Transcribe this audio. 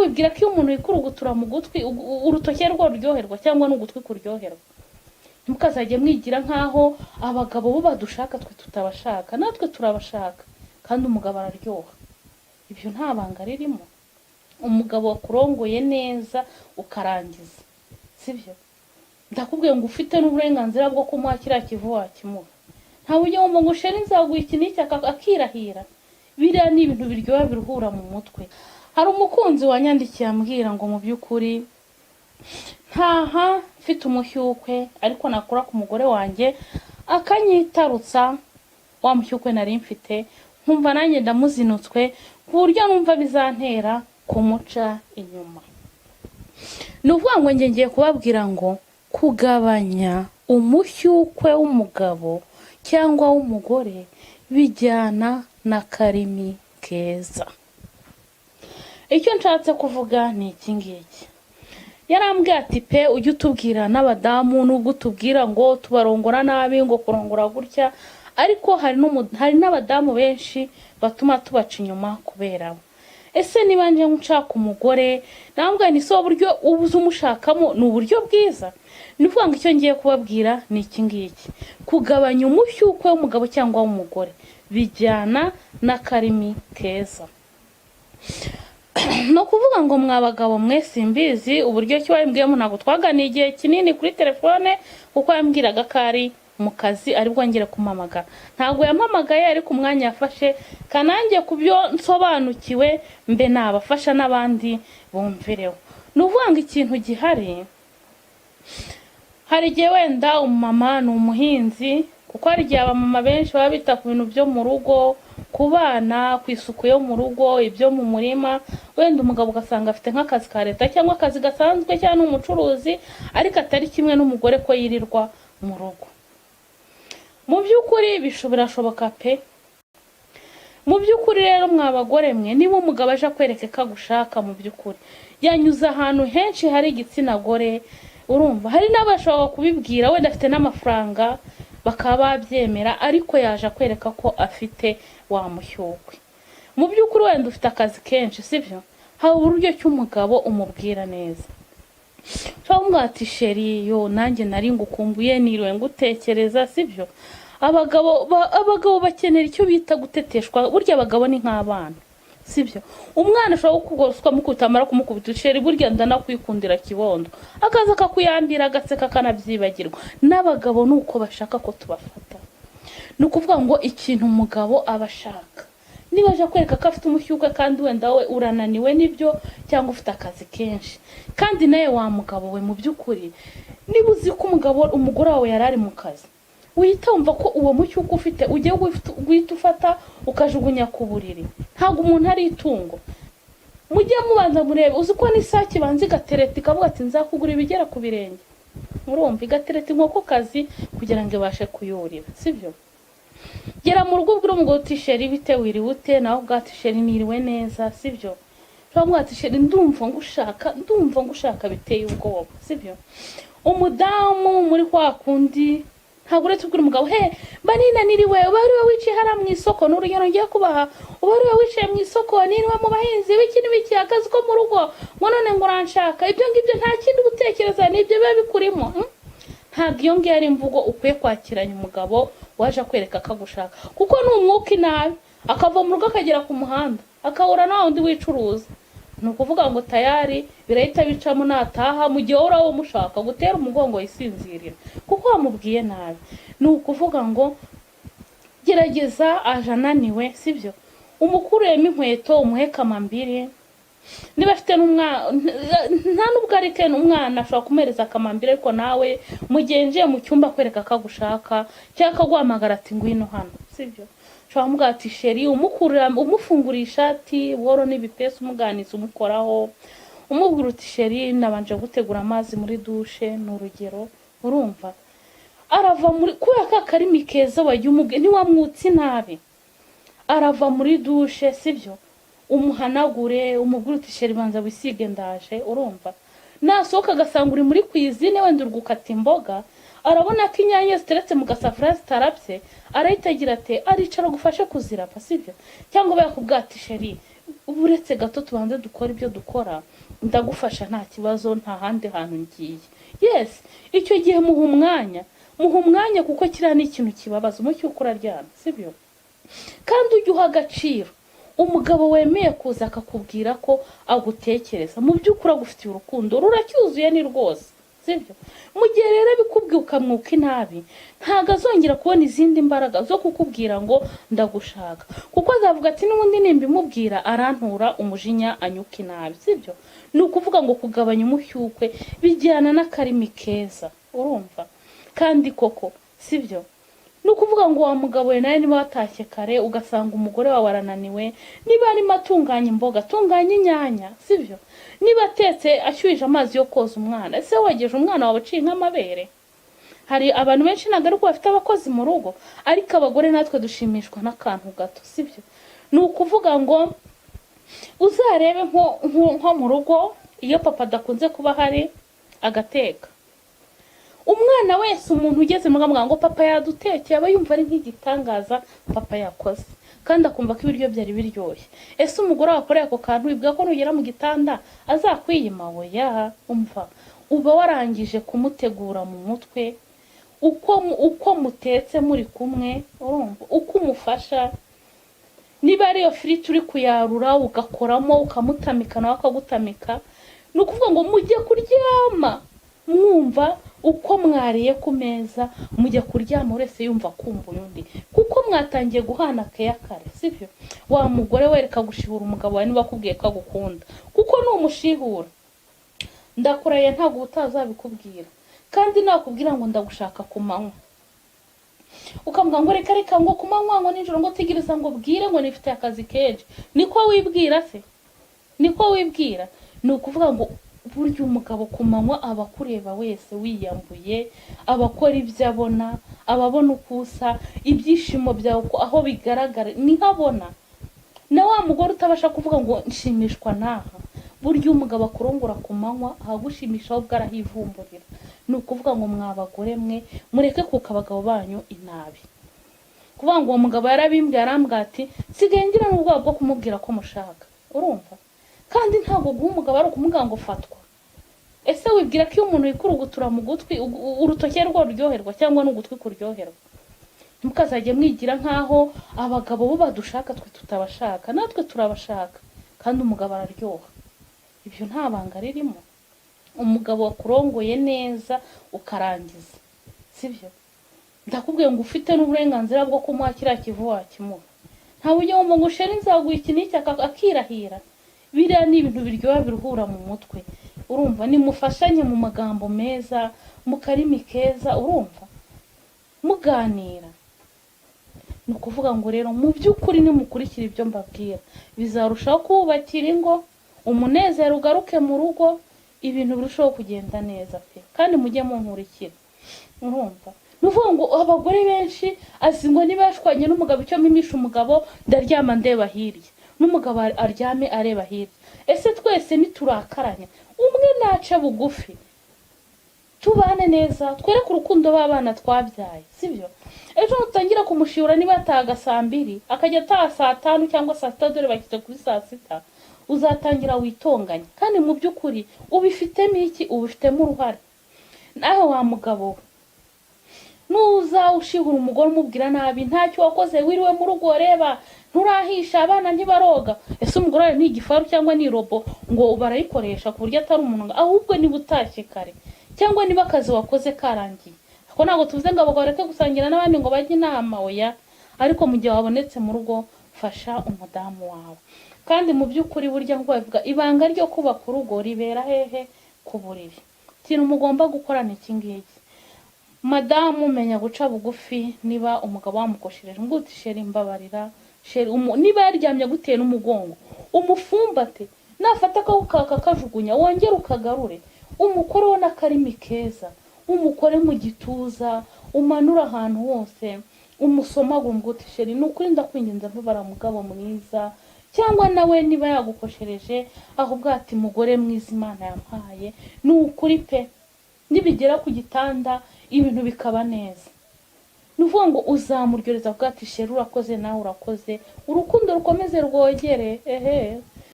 wibwira ko iyo umuntu yikurugutura mu gutwi urutoki rwo ruryoherwa cyangwa n'ugutwi kuryoherwa. Ntimukazajye mwigira nkaho abagabo bo badushaka twe tutabashaka, natwe turabashaka kandi umugabo araryoha. Ibyo nta banga ririmo. Umugabo wakurongoye neza ukarangiza, sibyo? Ndakubwiye ngo ufite n'uburenganzira bwo kumuha kiriya kivu wakimuha. Nta buryo ngo ngushera inzaguye iki n'iki akirahira. Biriya ni ibintu biryoha biruhura mu mutwe. Hari umukunzi wanyandikiye ambwira ngo mu by'ukuri ntaha mfite umushyukwe ariko nakura ku mugore wanjye akanyitarutsa wa mushyukwe nari mfite, nkumva nanjye ndamuzinutswe ku buryo numva bizantera kumuca inyuma. Nuvuga ngo ngiye kubabwira ngo kugabanya umushyukwe w'umugabo cyangwa w'umugore bijyana na karimi keza. Icyo nshatse kuvuga ni iki ngiki. Yarambwiye ati pe ujye utubwira n'abadamu nubwo utubwira ngo tubarongora nabi ngo kurongora gutya, ariko hari n'abadamu benshi batuma tubaca inyuma kubera. Ese niba nje nshaka umugore nambwa ni so buryo ubuze umushakamo ni uburyo bwiza. Nivuga ngo icyo ngiye kubabwira ni iki ngiki. Kugabanya umushyukwe w'umugabo cyangwa w'umugore bijyana na karimi keza. No kuvuga ngo mwabagabo mwe simbizi uburyo cyo wambwiyemo ntago twaganiye igihe kinini kuri telefone kuko yambwiraga ko ari mu kazi aribwo ngire kumamagara. Ntago yampamagaye ariko umwanya yafashe kanange kubyo nsobanukiwe mbe nabafasha n'abandi bumvireho. Nuvuga ngo ikintu gihari, hari igihe wenda umumama ni umuhinzi kuko hari igihe abamama benshi baba bita ku bintu byo mu rugo, ku bana, ku isuku yo mu rugo, ibyo mu murima. Wenda umugabo ugasanga afite nk'akazi ka leta cyangwa akazi gasanzwe cyangwa n'umucuruzi ariko atari kimwe n'umugore ko yirirwa mu rugo. Mu by'ukuri birashoboka pe. Mu by'ukuri rero mwabagore mwe niba umugabo aje kwereka ko agushaka mu by'ukuri yanyuze ahantu henshi hari igitsina gore, urumva hari n'abashobora kubibwira wenda afite n'amafaranga bakaba babyemera ariko yaje kwereka ko afite wa mushyukwe. Mu by'ukuri wenda ufite akazi kenshi sibyo, haba uburyo cy'umugabo umubwira neza. Cyangwa ati sheri yo nanjye nari ngukumbuye niriwe ngutekereza sibyo. Abagabo bakenera icyo bita guteteshwa. Burya abagabo ni nk'abana sibyo. Umwana ashobora kukugoswa mukutamara kumukubita sheri burya ndanakwikundira kibondo akaza kakuyambira agaseka kanabyibagirwa. N'abagabo nuko bashaka ko tubafata. Nukuvuga ngo ikintu umugabo abashaka niba aje kwereka ko afite umushyukwe kandi wenda we urananiwe nibyo cyangwa ufite akazi kenshi kandi nawe wa mugabo we mu by'ukuri niba uzi ko umugore wawe yarari mu kazi uhita wumva ko uwo mushyukwe ufite ugiye guhita ufata ukajugunya ku buriri. Ntabwo umuntu ari itungo. Mujye mubanza murebe uzi ko n'isaki banzi gatereta ikavuga ati nzakugura ibigera ku birenge. Murumva igatereta inkoko kazi kugira ngo ibashe kuyurira sibyo. Gera mu rugo bw'umugabo uti sheri bite wiriwe ute naho bwati sheri niriwe neza sibyo. Cyangwa ati sheri ndumva ngushaka biteye ubwoba sibyo. Umudamu muri kwa kundi ntabwo uretse ubwira umugabo he banina niriwe ubari we wicaye hara mu isoko n'urugero ngiye kubaha ubari we wicaye mu isoko niriwe mu bahinzi biki n'ibiki akazi ko mu rugo none ngo uranshaka ibyo ngibyo nta kindi gutekereza n'ibyo biba bikurimo. Ntabwo iyo ngiyo ari imvugo ukwiye kwakiranya umugabo waje kwereka akagushaka kuko ni umwuka inabi akava mu rugo akagera ku muhanda akahura na wundi wicuruza. Ni ukuvuga ngo tayari birahita bicamo nataha mu gihe urawo mushaka gutera umugongo yisinzirira kuko wamubwiye nabi. Ni ukuvuga ngo gerageza ajananiwe sibyo umukuremo inkweto umuheka amambiri. Niba afite n'umwana nta nubwo ari ke n'umwana ashobora kumereza akamambiri ariko nawe mugenje mu cyumba kwereka akagushaka cyangwa akaguhamagara ati ngwino hano sibyo. Cyangwa ati sheri umufungurira ishati woro n'ibipesi umuganiza umukoraho umubwira uti sheri nabanje gutegura amazi muri dushe n'urugero. Urumva arava muri kubera ka karimi keza wajya umubwe ntiwamwutse nabi arava muri dushe sibyo umuhanagure umubwira uti sheri banza wisige ndaje. Urumva nasohoka agasanga uri muri kwizine wenda urgukata imboga arabona ko inyanya ziteretse mu gasafuriya zitarapye arahita agira ati aricara gufashe kuzirapa sibyo. Cyangwa bakubwira ati sheri uretse gato tubanze dukora ibyo dukora, ndagufasha nta kibazo, nta handi hantu ngiye. Yes, icyo gihe muha umwanya kuko kiriya ni ikintu kibabaza umucyuko uraryana, sibyo? Kandi ujye uha agaciro umugabo wemeye kuza akakubwira ko agutekereza, mu by'ukuri agufitiye urukundo ruracyuzuye ni rwose, sibyo? Mu gihe rero bikubwiye ukamwuka inabi, ntabwo azongera kubona izindi mbaraga zo kukubwira ngo ndagushaka, kuko azavuga ati n'ubundi nimbimubwira arantura umujinya anyuka inabi, sibyo? Ni ukuvuga ngo kugabanya umushyukwe bijyana n'akarimi keza, urumva? Kandi koko sibyo? Ni ukuvuga ngo wa mugabo we nawe niba watashye kare ugasanga umugore wawe arananiwe, niba arimo atunganya imboga atunganya inyanya, sibyo? Niba atetse ashyuhije amazi yo koza umwana, ese wogeje umwana wawe uciye nk'amabere? Hari abantu benshi ntabwo ari uko bafite abakozi mu rugo, ariko abagore natwe dushimishwa n'akantu gato, sibyo? Ni ukuvuga ngo uzarebe nko mu rugo iyo papa adakunze kuba ahari agateka, umwana wese umuntu ugeze mu rugo ngo papa yadutekeye aba yumva ari nk'igitangaza papa yakoze, kandi akumva ko ibiryo byari biryoshye. Ese umugore wakoreye ako kantu wibwira ko nugera mu gitanda azakwiyima? Oya, umva, uba warangije kumutegura mu mutwe uko mutetse muri kumwe, urumva? Uko umufasha, niba ariyo firiti uri kuyarura ugakoramo ukamutamika nawe akagutamika, ni ukuvuga ngo mujye kuryama mwumva uko mwariye ku meza, mujya kuryama wese yumva kumbuye undi, kuko mwatangiye guhana keya kare, sibyo? Wa mugore wereka gushihura umugabo wawe niba akubwiye ko agukunda, kuko numushihura ndakuraye ntabwo utazabikubwira, kandi nakubwira ngo ndagushaka ku manywa ukavuga ngo reka ngo ku manywa ngo nijoro ngo tigiriza ngo bwire ngo nifite akazi kenshi, niko wibwira se? Niko wibwira? Ni ukuvuga ngo burya umugabo ku manywa aba akureba wese wiyambuye, abakora ibyo abona, ababona uko usa, ibyishimo byawe aho bigaragara niho abona. Na wa mugore utabasha kuvuga ngo nshimishwa naha, burya umugabo akurongora ku manywa ahagushimisha ahubwo arahivumburira. Ni ukuvuga ngo mwabagore mwe mureke kuka abagabo banyu inabi, kuvuga ngo uwo mugabo yarabimbwiye arambwira ati sigaye ngira n'ubwoba bwo kumubwira ko mushaka, urumva? Kandi ntabwo guha umugabo ari ukumubwira ngo fatwa. Ese wibwira ko iyo umuntu yikurugutura mu gutwi urutoki rwo ruryoherwa cyangwa n'ugutwi kuryoherwa? Ntimukazajye mwigira nkaho abagabo bo badushaka twe tutabashaka, natwe turabashaka kandi umugabo araryoha. Ibyo nta banga ririmo. Umugabo wakurongoye neza ukarangiza, sibyo? Ndakubwiye ngo ufite n'uburenganzira bwo kumuha kiriya kivu wakimuha. Nta buryo ngo ngushera inzaguha iki n'iki akirahira. Biriya ni ibintu biryoha biruhura mu mutwe, urumva? Nimufashanye mu magambo meza, mu karimi keza, urumva? Muganira. Ni ukuvuga ngo rero mu by'ukuri nimukurikira ibyo mbabwira bizarushaho kubakira ingo, umunezero ugaruke mu rugo, ibintu birushaho kugenda neza pe, kandi mujye munkurikira, urumva? Nuvuga ngo abagore benshi azi ngo nibashwanye n'umugabo icyo mimisha umugabo ndaryama ndeba hirya, n'umugabo aryame areba hirya. Ese twese niturakaranya umwe naca bugufi tubane neza, twereke urukundo b'abana twabyaye, sibyo? Ejo utangira kumushihura niba ataga saa 2 akajya ataha saa 5 cyangwa saa 6 dore bakite kuri saa 6, uzatangira witonganya, kandi mu by'ukuri ubifitemo iki? Ubifitemo uruhare. Nawe wa mugabo nuza ushihura umugore umubwira nabi, ntacyo wakoze, wiriwe mu rugo reba nturahisha abana ntibaroga. Ese umugore ni igifaru cyangwa ni robo ngo barayikoresha ku buryo atari umuntu, ahubwo niba utashye kare cyangwa niba akazi wakoze karangiye. Ko ntabwo tuvuze ngo abagabo bareke gusangira n'abandi ngo bajye inama, oya, ariko mu gihe wabonetse mu rugo fasha umudamu wawe. Kandi mu by'ukuri burya ngo bavuga ibanga ryo kubaka urugo ribera hehe? Ku buriri. Ikintu mugomba gukora ni iki ngiki: madamu menya guca bugufi. Niba umugabo wamukoshereje ngo utishere imbabarira, niba yaryamye gutera n'umugongo umufumbate, nafata akawukaka kajugunya wongera ukagarure, umukoreho n'akarimi keza, umukore mu gituza, umanura ahantu hose, umusomagura ngo utishere ni ukuri ndakwinginze mbabara mugabo mwiza. Cyangwa nawe niba yagukoshereje ahubwo ati mugore mwiza Imana yampaye, ni ukuri pe, nibigera ku gitanda ibintu bikaba neza. nuvuga ngo uzamuryoreza avuga ati sheri urakoze nawe urakoze, urukundo rukomeze rwogere. Ehe.